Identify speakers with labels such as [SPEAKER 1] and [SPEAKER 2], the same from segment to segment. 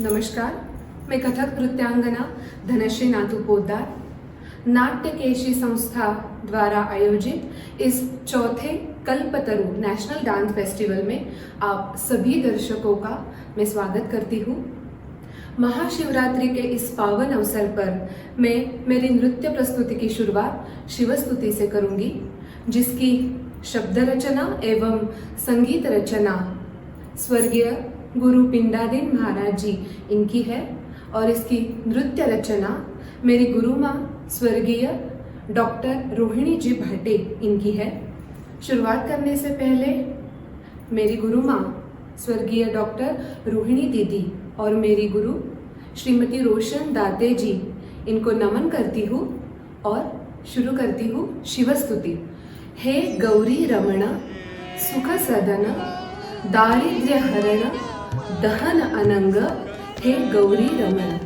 [SPEAKER 1] नमस्कार, मैं कथक नृत्यांगना धनश्री नाथू पोद्दार नाट्य केशी संस्था द्वारा आयोजित इस चौथे कल्पतरु नेशनल डांस फेस्टिवल में आप सभी दर्शकों का मैं स्वागत करती हूँ। महाशिवरात्रि के इस पावन अवसर पर मैं मेरी नृत्य प्रस्तुति की शुरुआत शिवस्तुति से करूँगी, जिसकी शब्द रचना एवं संगीत रचना स्वर्गीय गुरु पिंडादीन महाराज जी इनकी है और इसकी नृत्य रचना मेरी गुरु माँ स्वर्गीय डॉक्टर रोहिणी जी भाटे इनकी है। शुरुआत करने से पहले मेरी गुरु माँ स्वर्गीय डॉक्टर रोहिणी दीदी और मेरी गुरु श्रीमती रोशन दाते जी इनको नमन करती हूँ और शुरू करती हूँ शिवस्तुति। हे गौरी रमण सुख सदन दारिद्र्य हरण दहन अनंग, हे गौरी रमण।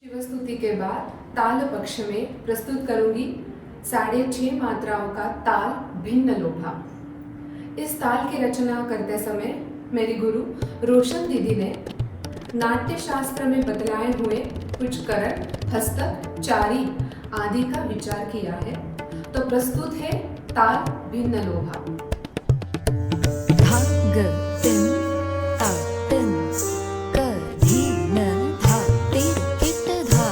[SPEAKER 1] शिवस्तुति के बाद ताल पक्ष में प्रस्तुत करूंगी 6.5 मात्राओं का ताल भिन्न लोभा। इस ताल की रचना करते समय मेरी गुरु रोशन दीदी ने नाट्य शास्त्र में बतलाए हुए कुछ करण, हस्तक, चारी आदि का विचार किया है। तो प्रस्तुत है ताल भिन्न लोभा।
[SPEAKER 2] धा ग तिन ता तिन क धी न धा ति किट धा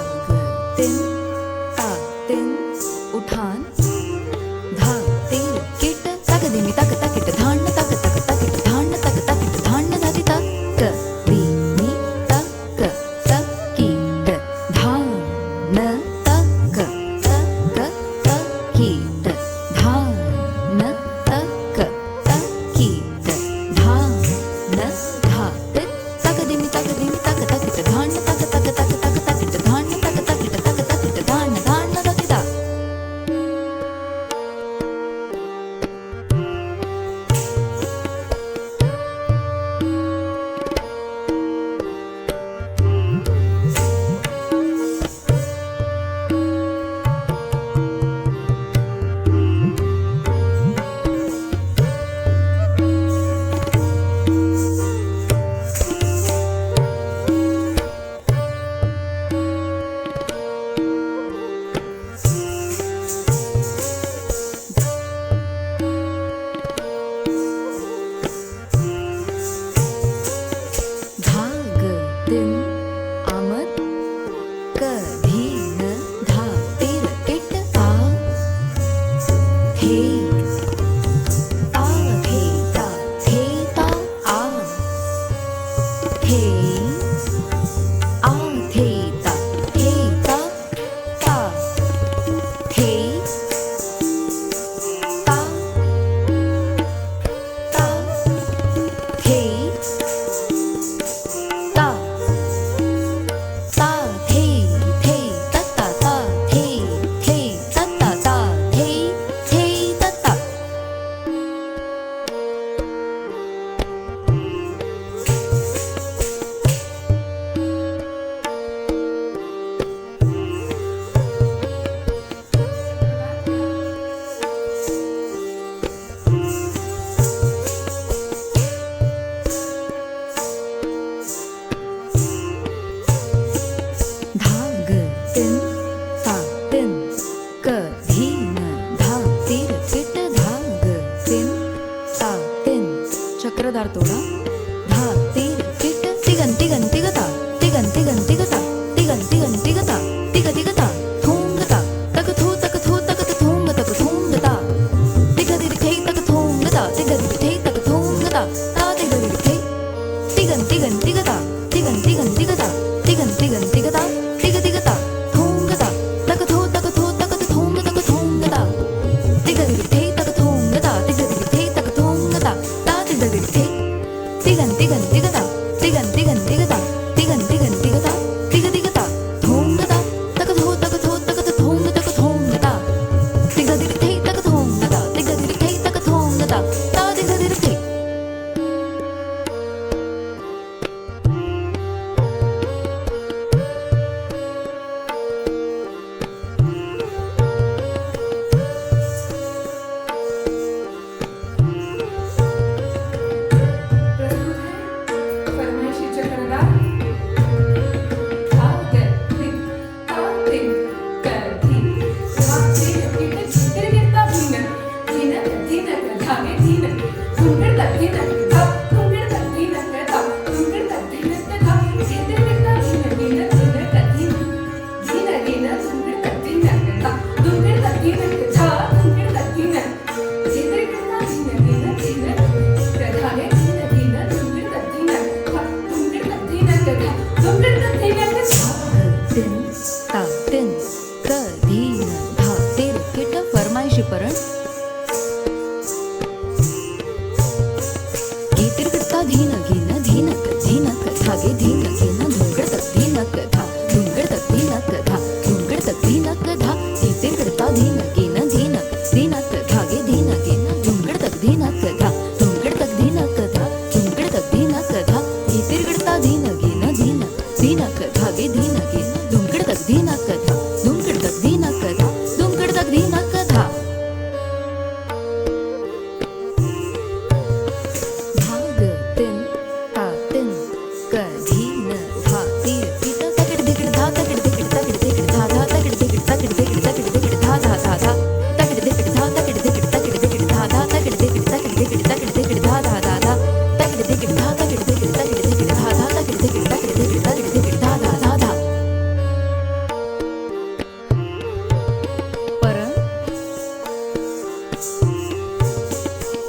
[SPEAKER 2] धीना कथा धूम किडतक धीना कथा धूम किडतक धीना कथा धाग तिन ता तिन कधीन धा तीर पीता तकड़ दिकड़ धा तकड़ दिकड़ तकड़ दिकड़ धा धा तकड़ दिकड़ तकड़ दिकड़ तकड़ दिकड़ धा धा धा धा तकड़ दिकड़ धा तकड़ दिकड़ तकड़ दिकड़ धा धा तकड़ दिकड़ तकड़ दिकड़ तकड़ दिकड़ धा धा धा धा तकड़ दिकड़ धा तकड़ दिकड़ तकड़ दिकड़ धा धा तकड़ दिकड़ तकड़ दिकड़ तकड़ दिकड़ धा धा धा धा परं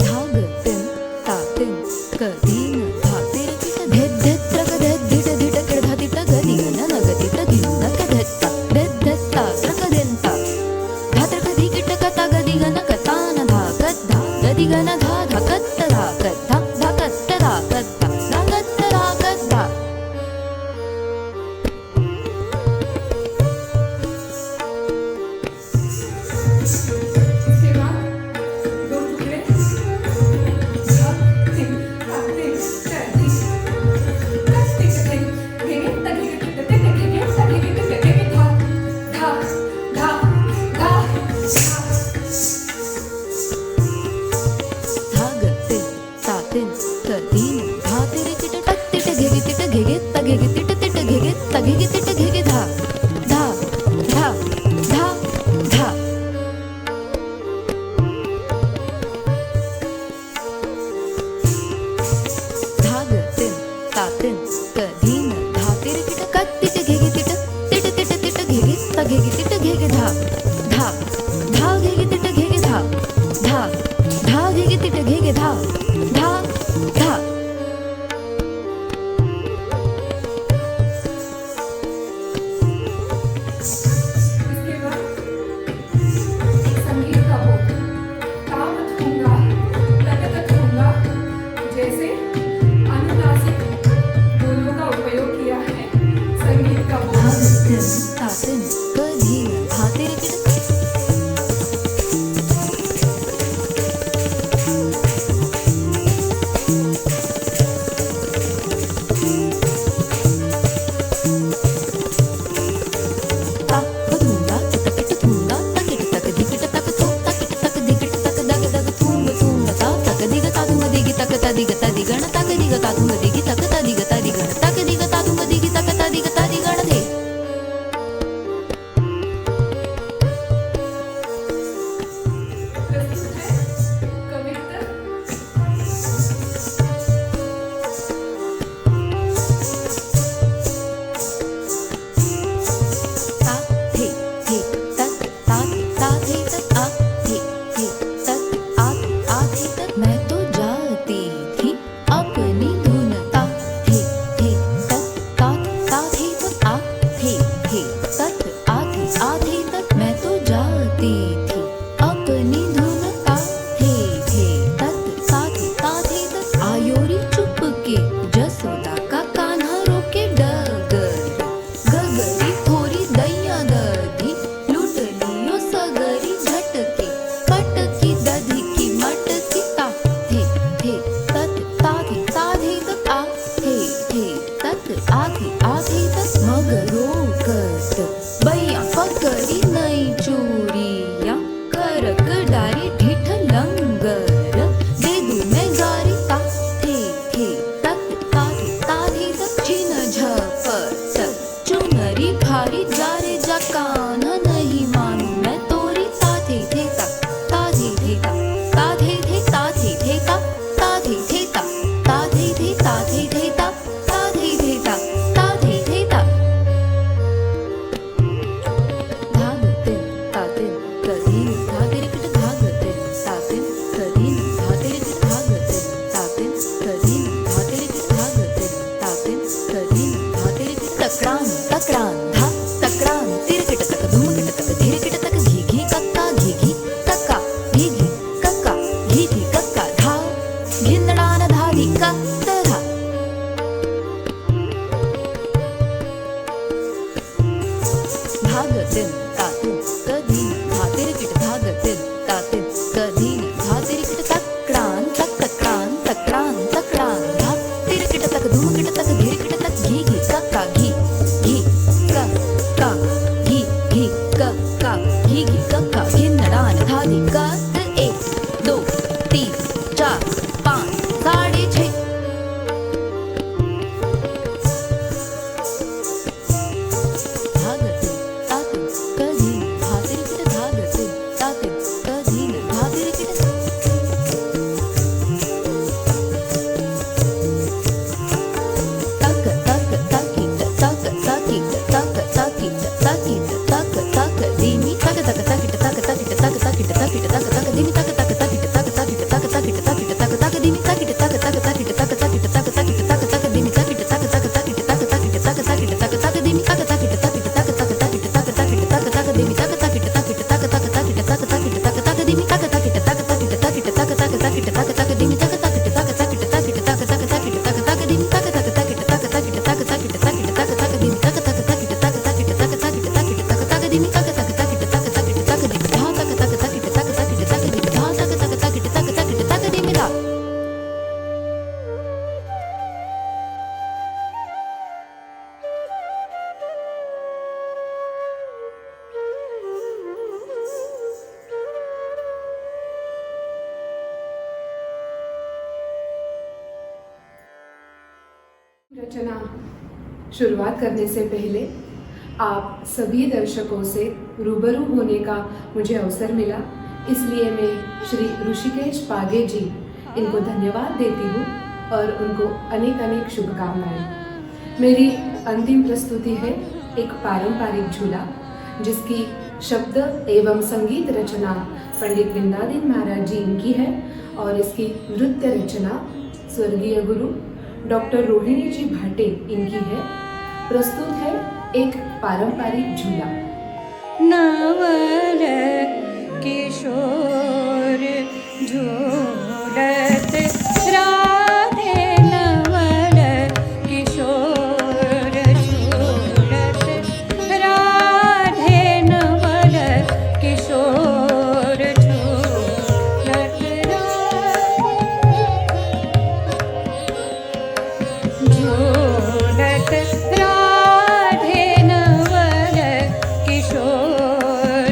[SPEAKER 2] धाग तिन ता तिन कधीन धा तीर पीता धेत धेत त्रक धेत धीट धीट किड धा तीट गदी गन न गदी त्र धीन न कधेत्ता धेत धेत्ता त्रक धेंता धा त्रक धी किट कता गदी गन कता न धा कत धा गदी गन धा धा कत धा कत धा धा कत धा कत धा धा कत धा कत धा
[SPEAKER 1] इसके बाद दो टुकड़े धा तिन ता तिन कधी कस टिक टिक घेगे तघे टिक टिक घेगे तघे टिक टिक धा धा धा धा
[SPEAKER 2] धाग तिन ता तिन कधीन धा तीर किट टक तिट घेगे तघे तिट तिट घेगे तघे तिट घेगे धा धा धा धा धा धाग तिन ता तिन कधीन धा तीर किट कत तिट घेगे तिट तिट तिट तिट घेगे तघे तिट घेगे धा धा धा घेगे तिट घेगे धा धा धा घेगे तिट घेगे धा धा धा
[SPEAKER 1] इसके बाद संगीत का बोध तावत होगा तकत होगा जैसे अनुनासिक बोलों का उपयोग किया है संगीत का बोध
[SPEAKER 2] धाग तिन ता तिन कधीन धा तीर किट ता बधूंगा तकिट थूंगा तकिट तक दिकिट तक थो तकिट तक दिकिट तक दग दग थूंग थूंग ता तक दिग ता तुम दिगी तक ता दिग ता दिगण तक दिग ता तुम दिगी तक ता दिग ता दिगण तक दिग ता तुम दिगी तक ता दिग ता दिगण दे
[SPEAKER 1] प्रस्तुत है कविता
[SPEAKER 2] ता थे तक ता थे तक आ थे तक आ थे तक मैं तो जाती थी अपनी धुन ता थे तक ता थे तक आ थे तक आ थे तक मैं तो जाती थी अपनी धुन ता थे तक ता थे तक आयोरी चुप के जसोदा का कान्हा रोके डगर गगरी थोरी दैया दधी लूट लियो सगरी झटके पटकी दधी की मटकी ता थे तत ता थे तक आ थे तत आ थे तक मगरो कट बैया पकड़ी नई चूड़िया करक डारी ढिठ लंगर दे दूं मैं गारी ता थे तक ता तक छिन झपट चुनरी भारी जारे जा कान नहीं मानू मैं तोरी ता थे तक ता थे ता थे ता थे ता थे ता ता थे ता थे ता थे ता ता थे ता धाग तिन ता तिन कधीन धा तीर किट धाग तिन ता तिन कधीन धा तीर किट धाग तिन ता तिन कधीन धा तीर किट धाग तिन ता तिन कधीन धा तीर किट तकरान तकरान धा तकरान तीर किट तक धूम किट तक धीर किट तक घी घी कक्का घी घी कक्का घी घी कक्का घी घी कक्का धा घिंदड़ान धाधी का धा धाग तिन ता तिन कधीन धा तीर किट धाग तिन ता तिन कधीन धा तीर किट तकरान तकरान तकरान तकरान धा तीर किट तक धूम किट तक धीर किट तक घी घी कक्का घी घी का
[SPEAKER 1] रचना शुरुआत करने से पहले आप सभी दर्शकों से रूबरू होने का मुझे अवसर मिला, इसलिए मैं श्री ऋषिकेश पागे जी इनको धन्यवाद देती हूँ और उनको अनेक अनेक शुभकामनाएं। मेरी अंतिम प्रस्तुति है एक पारंपरिक झूला, जिसकी शब्द एवं संगीत रचना पंडित वृंदादीन महाराज जी इनकी है और इसकी नृत्य रचना स्वर्गीय गुरु डॉक्टर रोहिणी जी भाटे इनकी है। प्रस्तुत है एक पारंपरिक झूला।
[SPEAKER 3] नवल किशोर झूलत राधे, नवल किशोर झूलत राधे, नवल किशोर झूलत झूलत राधे, नवल किशोर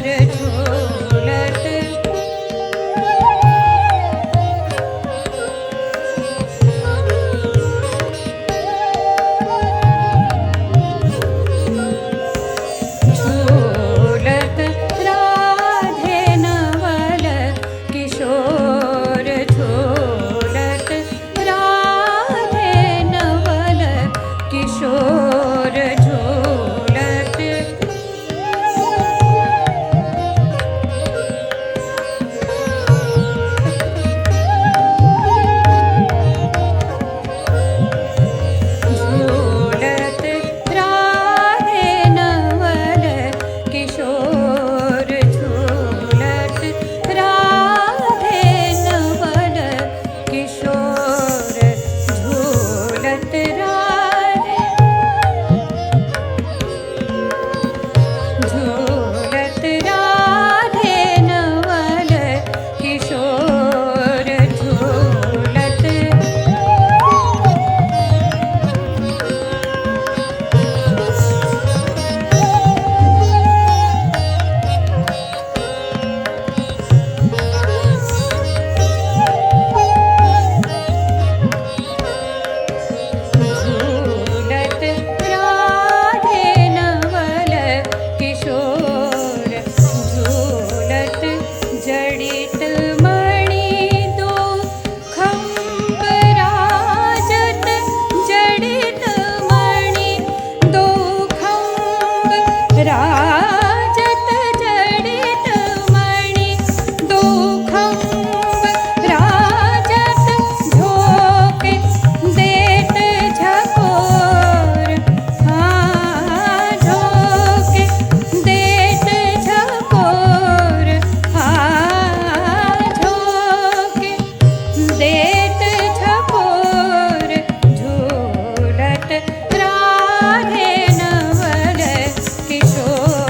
[SPEAKER 3] झूलत झूलत राधे, नवल किशोर झूलत राधे, नवल किशोर झूलत झूलत राधे, नवल किशोर झूलत राधे, नवल किशोर झूलत राधे, झूलत राधे, नवल किशोर झूलत झूलत राधे, नवल किशोर झूलत जडित मणि दो खंब राजत, जडित मणि दो खंब राजत, जडित मणि दो खंब राजत, झोंके देत झकोर, हाँ झोंके देत झकोर, हाँ झोंके देत झकोर, झूलत राधे, नवल किशोर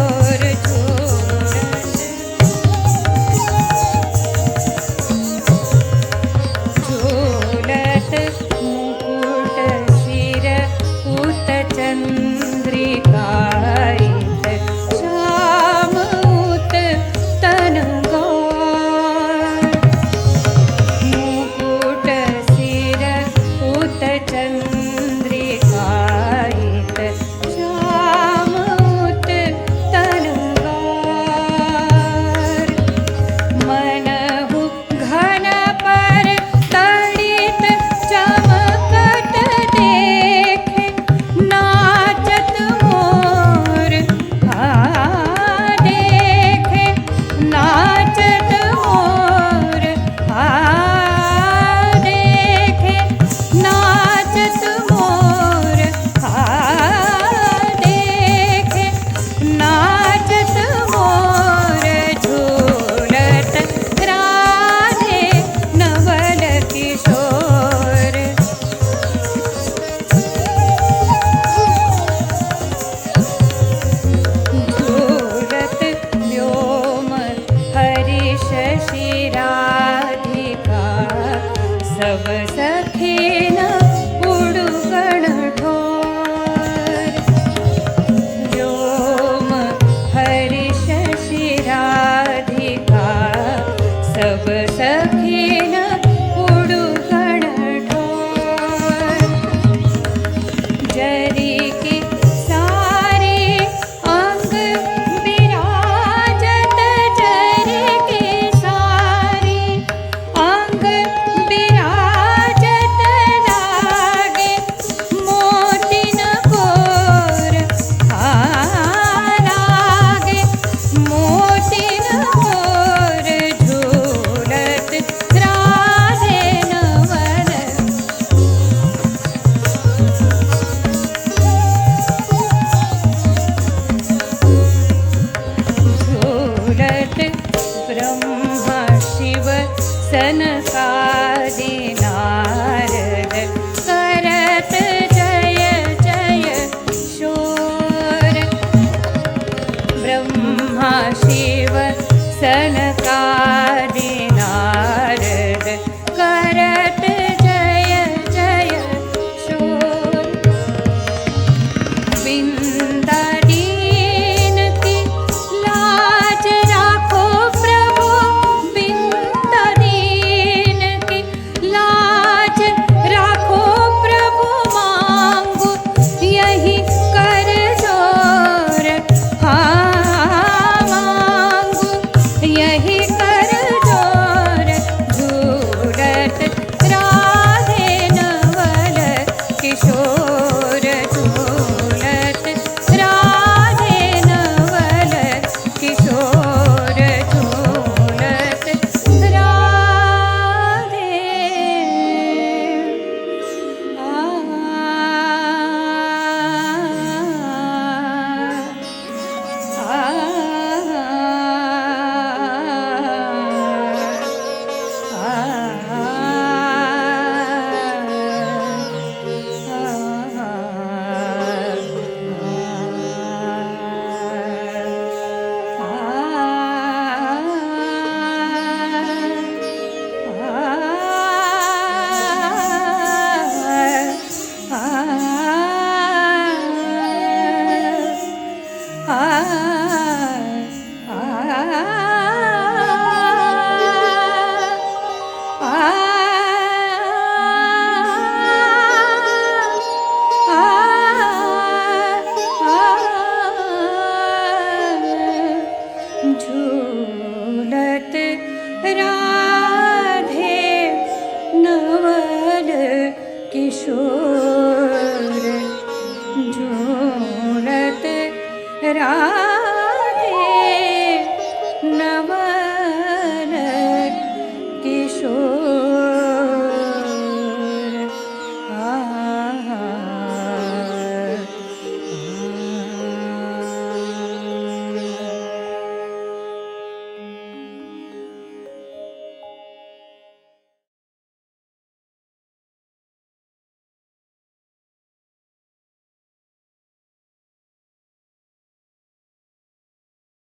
[SPEAKER 3] शिव सनकादि नारद करत जय जय शोर बिंदादीन की लाज राखो प्रभु बिंदादीन की लाज राखो प्रभु मांगो यही कर जोर हाँ मांगो यही कर जोर झूलत राधे नवल किशोर झूलत राधे नवल किशोर झूलत राधे झूलत राधे नवल किशोर झूलत राधे नवल